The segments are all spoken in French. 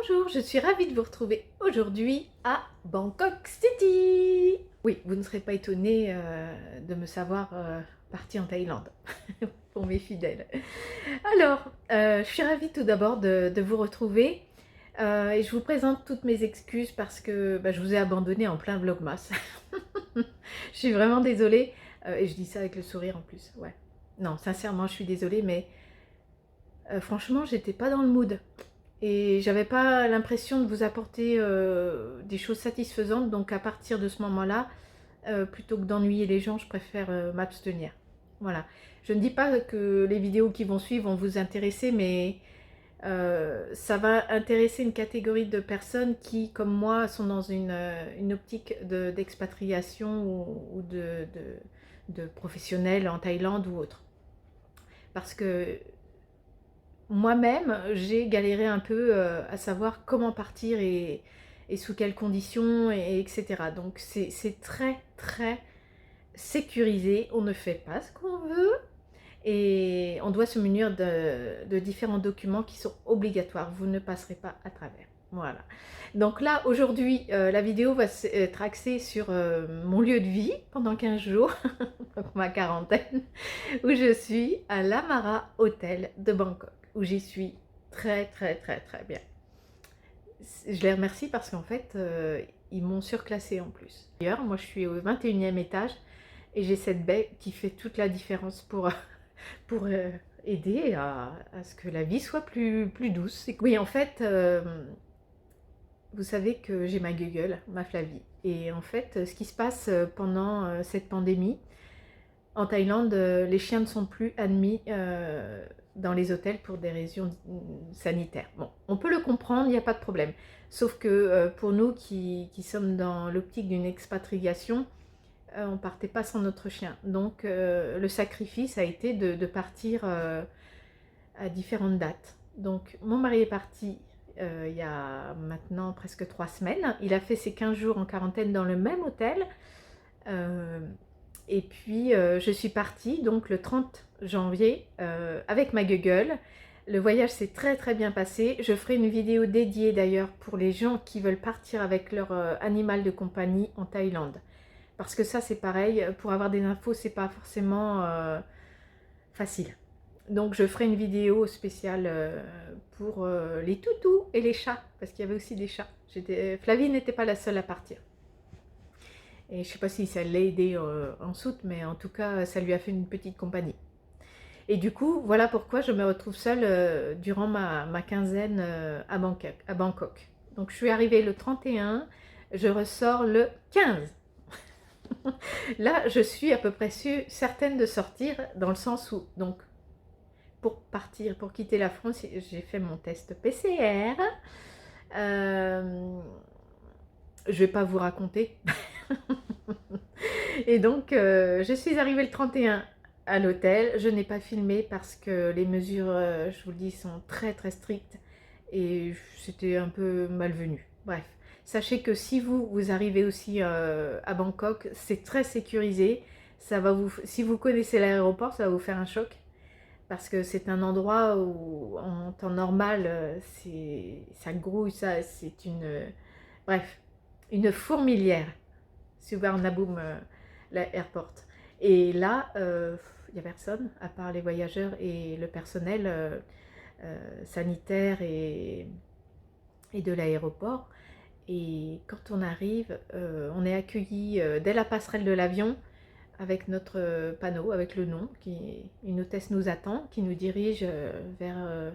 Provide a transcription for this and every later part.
Bonjour, je suis ravie de vous retrouver aujourd'hui à Bangkok City. Oui, vous ne serez pas étonnés de me savoir partie en Thaïlande, pour mes fidèles. Alors, je suis ravie tout d'abord de vous retrouver et je vous présente toutes mes excuses parce que je vous ai abandonné en plein vlogmas. Je suis vraiment désolée et je dis ça avec le sourire en plus, ouais. Non, sincèrement, je suis désolée, mais franchement, j'étais pas dans le mood. Et j'avais pas l'impression de vous apporter des choses satisfaisantes, donc à partir de ce moment-là, plutôt que d'ennuyer les gens, je préfère m'abstenir. Voilà. Je ne dis pas que les vidéos qui vont suivre vont vous intéresser, mais ça va intéresser une catégorie de personnes qui, comme moi, sont dans une optique d'expatriation ou de professionnels en Thaïlande ou autre. Parce que moi-même, j'ai galéré un peu à savoir comment partir et sous quelles conditions, etc. Donc c'est très très sécurisé, on ne fait pas ce qu'on veut et on doit se munir de différents documents qui sont obligatoires, vous ne passerez pas à travers. Voilà. Donc là, aujourd'hui, la vidéo va être axée sur mon lieu de vie pendant 15 jours, donc ma quarantaine, où je suis à l'Amara Hotel de Bangkok, où j'y suis très très très très bien. Je les remercie parce qu'en fait, ils m'ont surclassé en plus. D'ailleurs, moi je suis au 21e étage et j'ai cette baie qui fait toute la différence pour aider à ce que la vie soit plus douce. Oui, en fait, vous savez que j'ai ma gueule, ma Flavie. Et en fait, ce qui se passe pendant cette pandémie, en Thaïlande, les chiens ne sont plus admis dans les hôtels pour des raisons sanitaires. Bon, on peut le comprendre, il n'y a pas de problème. Sauf que pour nous qui sommes dans l'optique d'une expatriation, on ne partait pas sans notre chien. Donc le sacrifice a été de partir à différentes dates. Donc mon mari est parti il y a maintenant presque 3 semaines. Il a fait ses 15 jours en quarantaine dans le même hôtel. Et puis je suis partie donc le 30 janvier avec ma gueule. Le voyage s'est très très bien passé. Je ferai une vidéo dédiée d'ailleurs pour les gens qui veulent partir avec leur animal de compagnie en Thaïlande. Parce que ça c'est pareil, pour avoir des infos c'est pas forcément facile. Donc je ferai une vidéo spéciale pour les toutous et les chats, parce qu'il y avait aussi des chats. Flavie n'était pas la seule à partir. Et je ne sais pas si ça l'a aidé en soute, mais en tout cas, ça lui a fait une petite compagnie. Et du coup, voilà pourquoi je me retrouve seule durant ma quinzaine à Bangkok. Donc je suis arrivée le 31, je ressors le 15. Là, je suis à peu près certaine de sortir, dans le sens où, donc, pour partir, pour quitter la France, j'ai fait mon test PCR. Je ne vais pas vous raconter. Et donc, je suis arrivée le 31 à l'hôtel. Je n'ai pas filmé parce que les mesures, je vous le dis, sont très très strictes et c'était un peu malvenu. Bref, sachez que si vous arrivez aussi à Bangkok, c'est très sécurisé. Si vous connaissez l'aéroport, ça va vous faire un choc parce que c'est un endroit où en temps normal, ça grouille, c'est bref, une fourmilière. Suvarnabhumi l'airport. Et là, il n'y a personne, à part les voyageurs et le personnel sanitaire et de l'aéroport. Et quand on arrive, on est accueilli dès la passerelle de l'avion avec notre panneau, avec le nom. Une hôtesse nous attend, qui nous dirige vers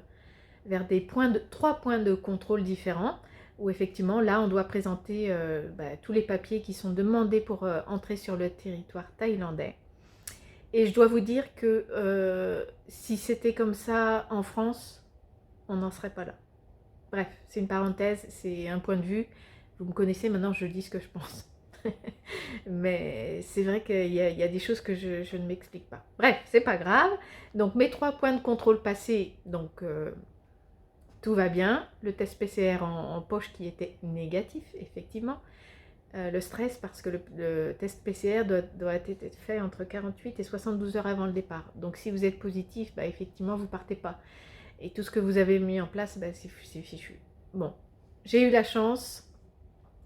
3 points de contrôle différents, où effectivement là on doit présenter tous les papiers qui sont demandés pour entrer sur le territoire thaïlandais. Et je dois vous dire que si c'était comme ça en France, on n'en serait pas là. Bref, c'est une parenthèse, c'est un point de vue. Vous me connaissez, maintenant je dis ce que je pense. Mais c'est vrai qu'il y a des choses que je ne m'explique pas. Bref, c'est pas grave. Donc mes 3 points de contrôle passés, donc tout va bien. Le test PCR en poche qui était négatif, effectivement. Le stress parce que le test PCR doit être fait entre 48 et 72 heures avant le départ. Donc si vous êtes positif, effectivement vous partez pas. Et tout ce que vous avez mis en place, c'est fichu. Bon, j'ai eu la chance,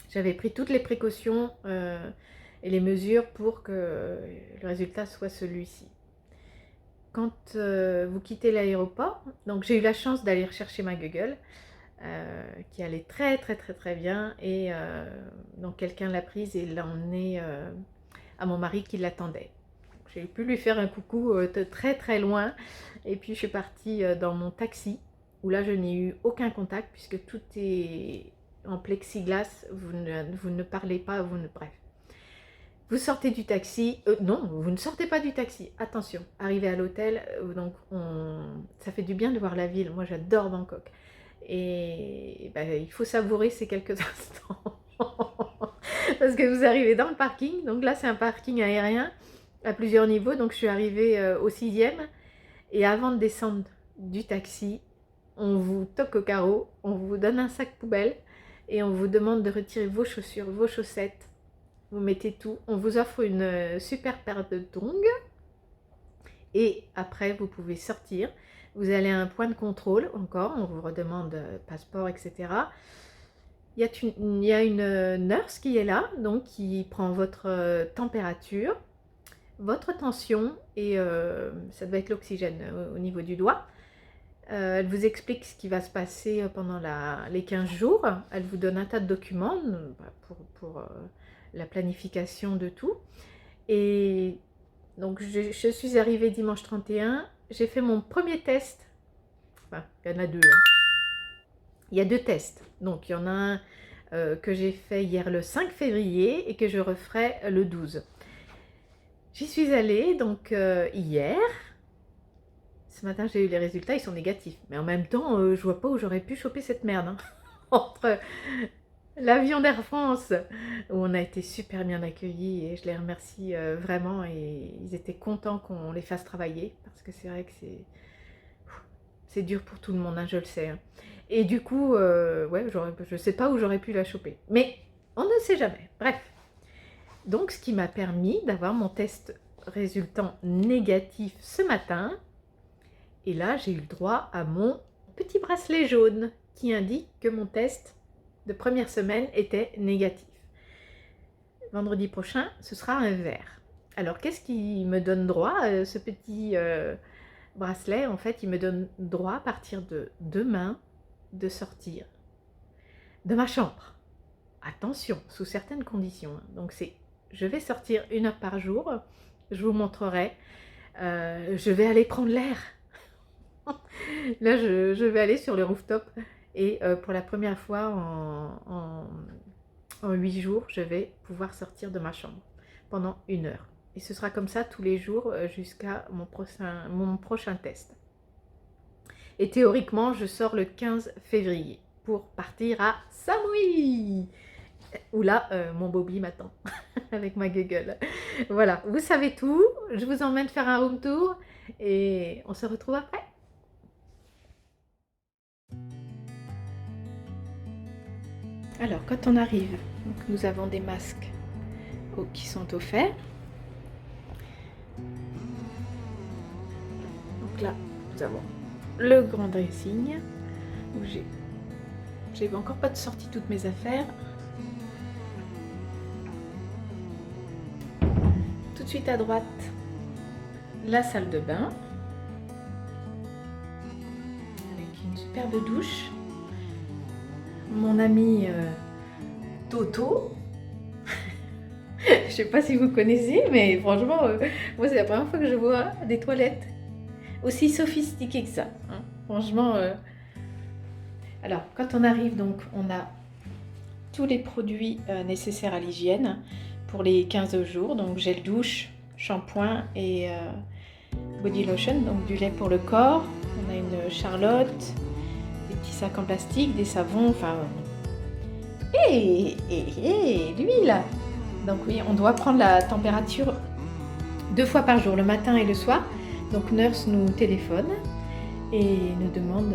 j'avais pris toutes les précautions et les mesures pour que le résultat soit celui-ci. Quand vous quittez l'aéroport, donc j'ai eu la chance d'aller rechercher ma Google, qui allait très bien, et donc quelqu'un l'a prise et l'a emmenée à mon mari qui l'attendait. J'ai pu lui faire un coucou de très loin, et puis je suis partie dans mon taxi, où là je n'ai eu aucun contact puisque tout est en plexiglas, vous ne parlez pas, bref. Vous sortez du taxi, non, vous ne sortez pas du taxi, attention, arrivé à l'hôtel, donc ça fait du bien de voir la ville, moi j'adore Bangkok. Et ben, il faut savourer ces quelques instants. Parce que vous arrivez dans le parking, donc là c'est un parking aérien à plusieurs niveaux, donc je suis arrivée au 6e, et avant de descendre du taxi, on vous toque au carreau, on vous donne un sac poubelle, et on vous demande de retirer vos chaussures, vos chaussettes, vous mettez tout, on vous offre une super paire de tongs, et après vous pouvez sortir. Vous allez à un point de contrôle encore, on vous redemande passeport, etc. Il y a une nurse qui est là, donc qui prend votre température, votre tension, et ça doit être l'oxygène au niveau du doigt. Elle vous explique ce qui va se passer pendant les 15 jours. Elle vous donne un tas de documents pour la planification de tout. Et donc je suis arrivée dimanche 31. J'ai fait mon premier test. Enfin, il y en a deux. Il y a deux tests. Donc il y en a un que j'ai fait hier le 5 février et que je referai le 12. J'y suis allée donc hier. Ce matin, j'ai eu les résultats, ils sont négatifs. Mais en même temps, je vois pas où j'aurais pu choper cette merde. Hein. Entre l'avion d'Air France, où on a été super bien accueillis, et je les remercie vraiment, et ils étaient contents qu'on les fasse travailler, parce que c'est vrai que c'est dur pour tout le monde, hein, je le sais. Hein. Et du coup, ouais, je sais pas où j'aurais pu la choper. Mais on ne sait jamais. Bref. Donc, ce qui m'a permis d'avoir mon test résultant négatif ce matin. Et là, j'ai eu le droit à mon petit bracelet jaune qui indique que mon test de première semaine était négatif. Vendredi prochain, ce sera un vert. Alors, qu'est-ce qui me donne droit, ce petit bracelet? En fait, il me donne droit à partir de demain de sortir de ma chambre. Attention, sous certaines conditions. Donc, je vais sortir 1 heure par jour. Je vous montrerai. Je vais aller prendre l'air. Là, je vais aller sur le rooftop, et pour la première fois en 8 jours, je vais pouvoir sortir de ma chambre pendant 1 heure. Et ce sera comme ça tous les jours jusqu'à mon prochain test. Et théoriquement, je sors le 15 février pour partir à Samui, où là, mon Bobby m'attend avec ma Google. Voilà, vous savez tout. Je vous emmène faire un room tour et on se retrouve après. Alors, quand on arrive, donc nous avons des masques qui sont offerts. Donc là, nous avons le grand dressing, où j'ai encore pas de sorti toutes mes affaires. Tout de suite à droite, la salle de bain, avec une superbe douche. Mon ami Toto. Je sais pas si vous connaissez, mais franchement, moi c'est la première fois que je vois des toilettes aussi sophistiquées que ça. Hein. Franchement. Alors, quand on arrive, donc, on a tous les produits nécessaires à l'hygiène pour les 15 jours. Donc, gel douche, shampoing et body lotion, donc du lait pour le corps. On a une Charlotte, des petits sacs en plastique, des savons, enfin... Et l'huile. Donc oui, on doit prendre la température 2 fois par jour, le matin et le soir. Donc Nurse nous téléphone et nous demande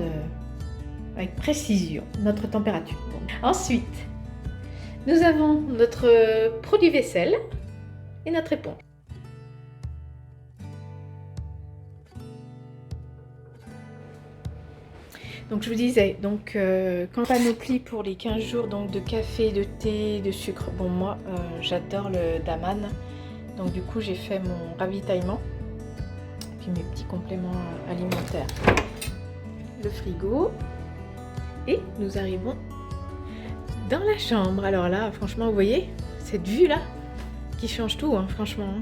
avec précision notre température. Bon. Ensuite, nous avons notre produit vaisselle et notre éponge. Donc je vous disais, donc quand panoplie pour les 15 jours donc de café, de thé, de sucre. Bon moi j'adore le Daman, donc du coup j'ai fait mon ravitaillement, puis mes petits compléments alimentaires, le frigo, et nous arrivons dans la chambre. Alors là franchement vous voyez cette vue là qui change tout hein, franchement.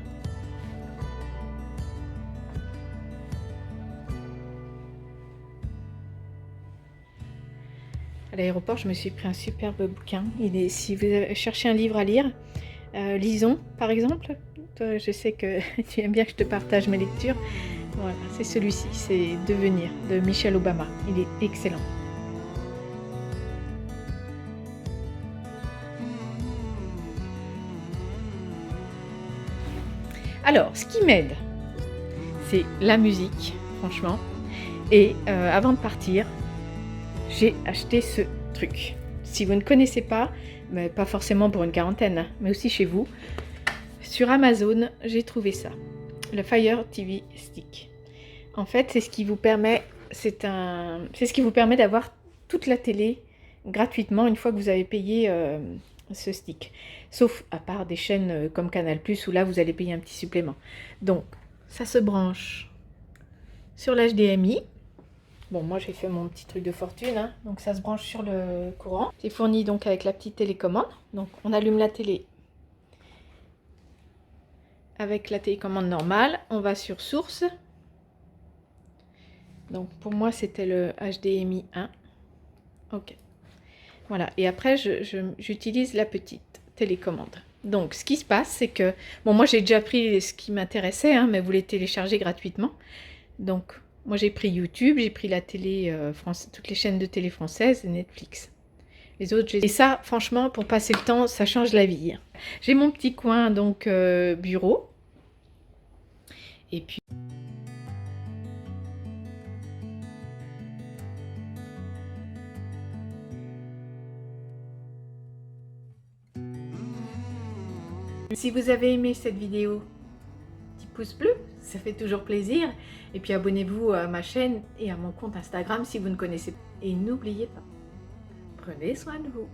À l'aéroport, je me suis pris un superbe bouquin. Si vous cherchez un livre à lire, lisons par exemple. Toi, je sais que tu aimes bien que je te partage mes lectures. Voilà, c'est celui-ci, c'est Devenir de Michelle Obama. Il est excellent. Alors, ce qui m'aide, c'est la musique, franchement. Et avant de partir, j'ai acheté ce truc. Si vous ne connaissez pas, mais pas forcément pour une quarantaine, mais aussi chez vous, sur Amazon, j'ai trouvé ça. Le Fire TV Stick. En fait, c'est ce qui vous permet, ce qui vous permet d'avoir toute la télé gratuitement une fois que vous avez payé ce stick. Sauf à part des chaînes comme Canal+, où là vous allez payer un petit supplément. Donc, ça se branche sur l'HDMI. Bon, moi j'ai fait mon petit truc de fortune, hein. Donc ça se branche sur le courant. C'est fourni donc avec la petite télécommande. Donc on allume la télé avec la télécommande normale. On va sur source. Donc pour moi c'était le HDMI 1. Ok. Voilà. Et après j'utilise la petite télécommande. Donc ce qui se passe c'est que, bon moi j'ai déjà pris ce qui m'intéressait, hein, mais vous les téléchargez gratuitement. Donc moi j'ai pris YouTube, j'ai pris la télé toutes les chaînes de télé françaises et Netflix. Les autres, et ça franchement pour passer le temps ça change la vie. J'ai mon petit coin donc bureau. Et puis si vous avez aimé cette vidéo, petit pouce bleu, ça fait toujours plaisir. Et puis abonnez-vous à ma chaîne et à mon compte Instagram si vous ne connaissez pas. Et n'oubliez pas, prenez soin de vous.